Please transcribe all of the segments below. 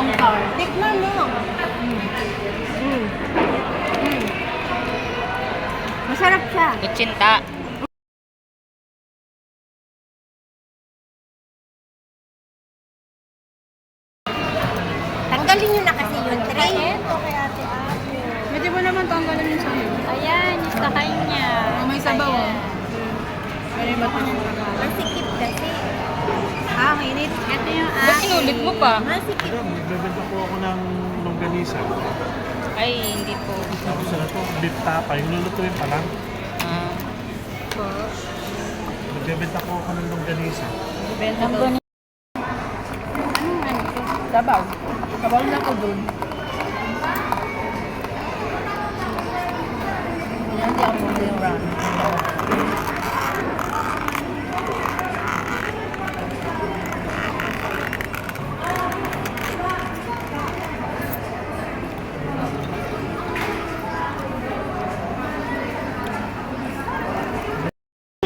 Tangkar. Tikman mo. Masarap siya. Kutsinta. Tanggalin nyo na kasi yung tray. Pwede mo naman tanggalin yung sayo. Ayan, yung sa kanya. May sabaw. Pwede ba ito? Masikip kasi. Ah, mainit. Ito yung Ba't inulit mo pa? Masikip. Nagbebenta po ako ng longganisa. Ay, hindi po. Tapos ano to, beef tapa. Yung lulutuin pa lang. Ah, Nagbebenta po ako ng longganisa. benta ko. Sabaw. Sabaw na ko dun. Yan, di ako yung run.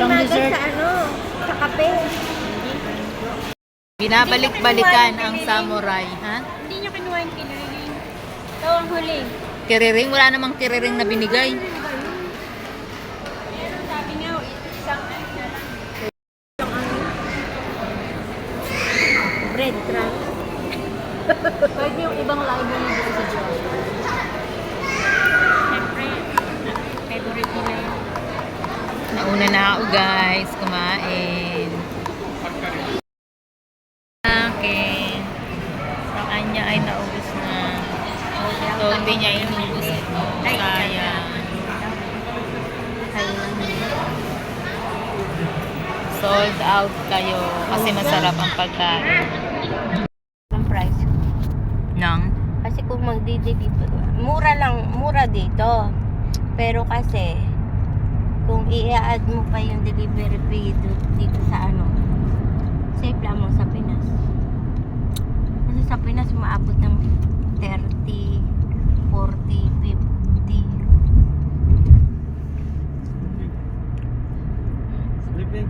Umaga sa sa kape. Binabalik-balikan ang samurai, ha? Hindi niyo kinuha yung kiniring. Ito ang huli. Kiriring? Wala namang kiriring na binigay. Sabi nga, isang ano na lang. Bread crumb. Pwede yung ibang live mo dito sa Joy. Siyempre, favorite nila yun. Nauna na ako, guys. Kumain. Okay. Sa kanya ay naubos na. So, hindi niya inubos ito. Kaya. Sold out kayo kasi masarap ang pagkain. Ang price. Nang? Kasi kung magdi-deliver, mura dito. Pero kasi, kung i-add mo pa yung delivery fee dito sa safe lang mo sa Pinas. Kasi sa Pinas, maabot ng 30, 40, 50. Sleeping.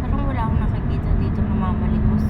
Parang wala akong nakikita dito na mamalimos.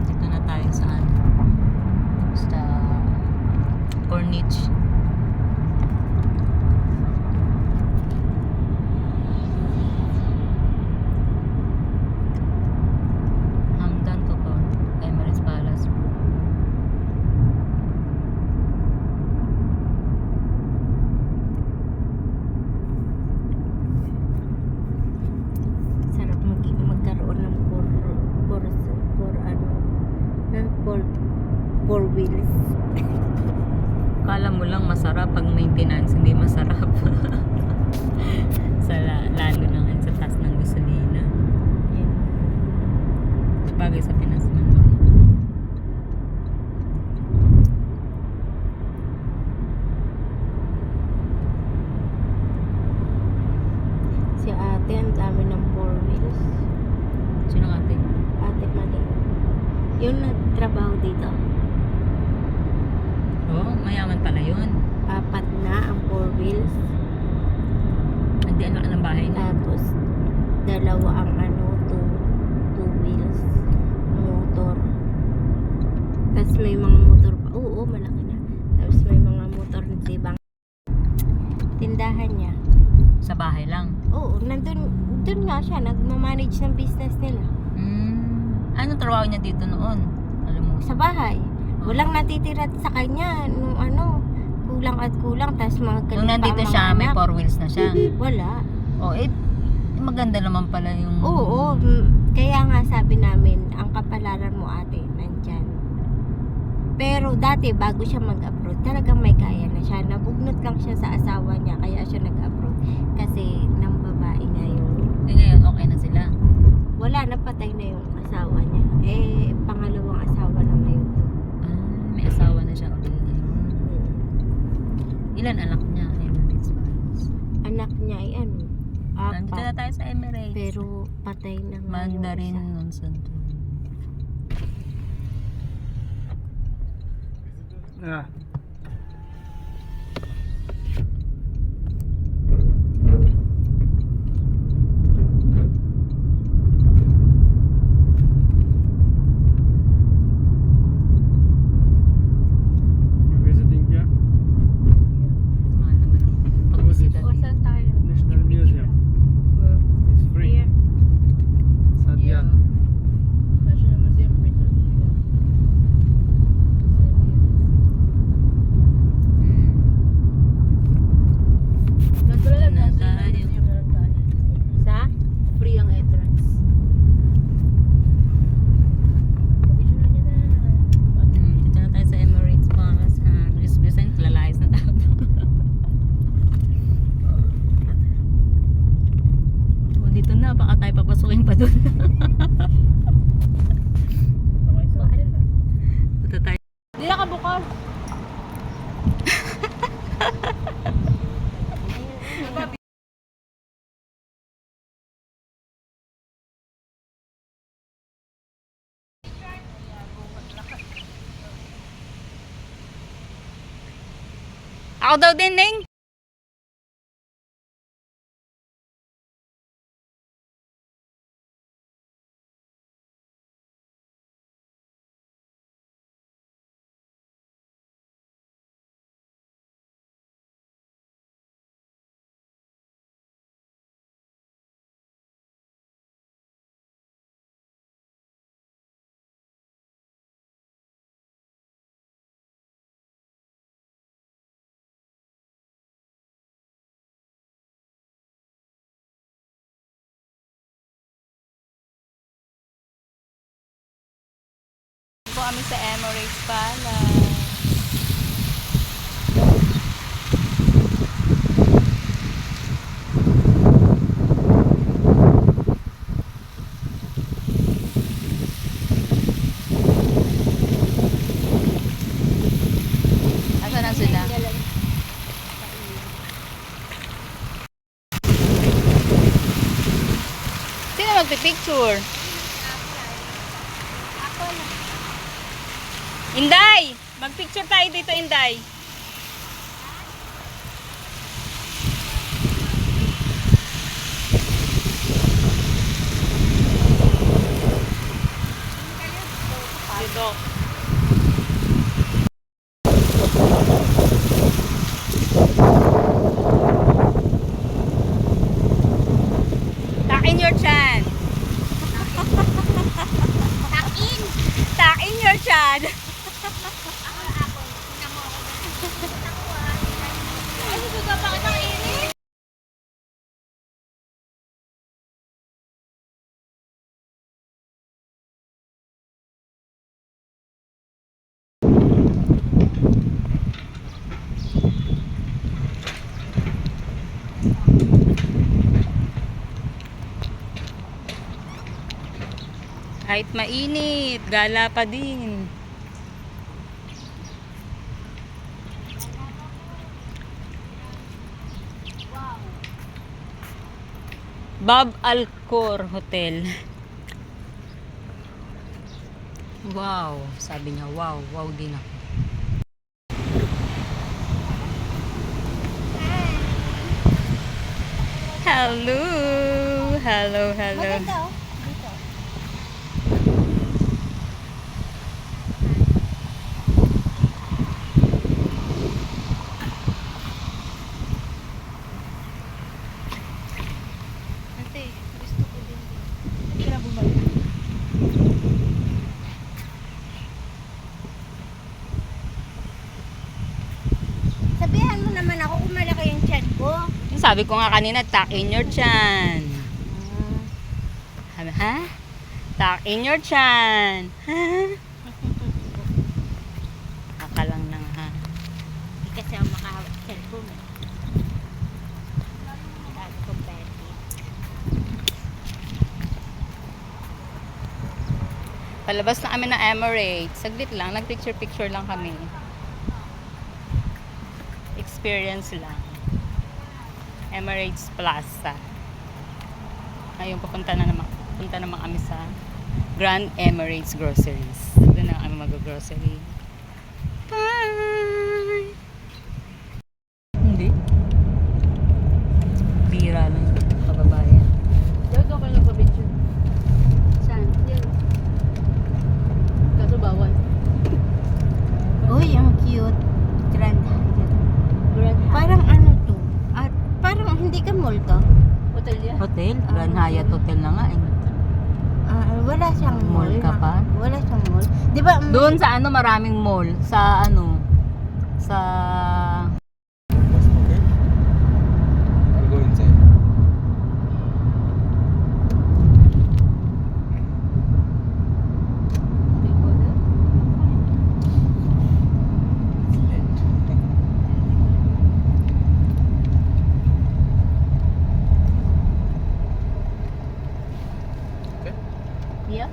Dito na tayo sa sa Corniche. Hamdan ko po. Emirates Palace. Sarap magkaroon ng four wheels. Kala mo lang masarap pag maintenance, hindi masarap. Lalo na nga sa taas ng gasolina. Bagay sa Pinas man. Si ate, Yung nagtrabaho dito. Oh, mayaman pala yun. 4 na ang 4 wheels. Hindi ano ng bahay niya. Tapos, 2 ang 2 wheels. Motor. Tapos may mga motor pa. Oo, malaki na. Tapos may mga motor na tibang. Tindahan niya. Sa bahay lang. Oo, dun nga siya. Nagmamanage ng business nila. Anong trabaho niya dito noon? Alam mo? Sa bahay. Walang natitira sa kanya. Nung kulang at kulang. Tapos mga galit Nung pa nandito ang siya, mga may anak. 4 wheels na siya. Wala. Oh, maganda naman pala yung... Oo. Kaya nga sabi namin, ang kapalaran mo ate, nandyan. Pero dati, bago siya mag-abroad, talagang may kaya na siya. Nabugnot lang siya sa asawa niya, kaya siya nag-abroad. Kasi nang babae nga yung... ngayon, okay na sila. Wala, napatay na yung asawa niya. Pangalawang asawa na ngayon to. May asawa na siya ulit. Ilan anak niya? Emirates Palace. Anak niya ay Nandito na 4. tayo sa Emirates. Pero patay na nga yung Mandarin isa. nun sa doon. Ah. You visiting here? Mahal naman ang pagbisita O, dito. saan tayo? National Museum. It's free. Sadyan. National Museum, Britain. Natural Na lang tayo. Sa? Free ang entrance. Dito na tayo sa Emirates Palace. Bilis-bilisan, lalayas na tayo. O, dito na. Baka tayo papasukin pa doon. Dito tayo. Hindi na ka bukod. Ako daw din, Ning. Po kami sa Emirates Palace. Asan na sila? Sino magpipicture? Inday! Mag-picture tayo dito, Inday. Dito. Tuck in your chan. Tuck in your chan. Kahit mainit, gala pa din. Bab Al Khor Hotel. Wow. Sabi niya, wow. Wow din ako. Hello! Hello, hello. Maganda oh. Dito. Ate, gusto ko din. Hindi ka na bumalik. Sabihan mo naman ako kung malaki yung chan ko. Sabi ko nga kanina, tuck in your chan. Ha? Tuck in your chan. Aka lang nang ha. Hindi kasi ako makahawak sa cellphone. Sabi ko, Betty. Palabas na kami ng Emirates. Saglit lang, nag-picture-picture lang kami. Experience lang. Emirates Plaza. Ngayon punta naman kami sa Grand Emirates Groceries. Doon na kami mag-grocery. Bye! Hindi. Bira lang yung kababayan. Daw ka nagpa-picture. Saan? Yun. Kaso bawal. Uy, ang cute. Grand Hyatt. Parang ano to? At parang hindi ka mall to? Hotel yan. Hotel? Grand Hyatt Hotel na nga eh. Wala siyang mall. Mall ka pa? Wala siyang mall. Di ba? Doon sa ano maraming mall. Sa ano? Sa... Okay. I'll go inside. Okay. Yeah?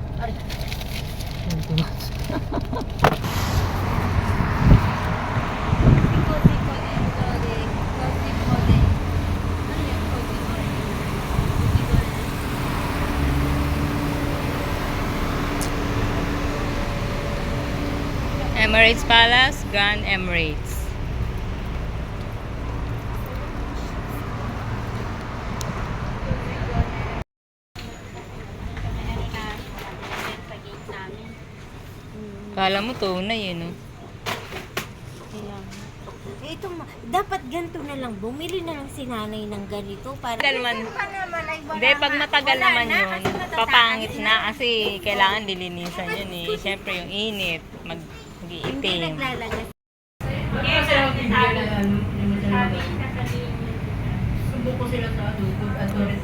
Emirates Palace, Grand Emirates. Kala mo tunay eh, no? Ito, dapat ganito na lang. Bumili na lang si nanay ng ganito. Para Tagal man. Pa naman, ay wala Hindi, pag nga. matagal Wala naman na, yun, kasi matataas papangit na. na kasi kailangan dilinisan yun eh. Siyempre yung init, Hindi mag-iitim. naglalagas. Subo ko sila sa ano, good authority.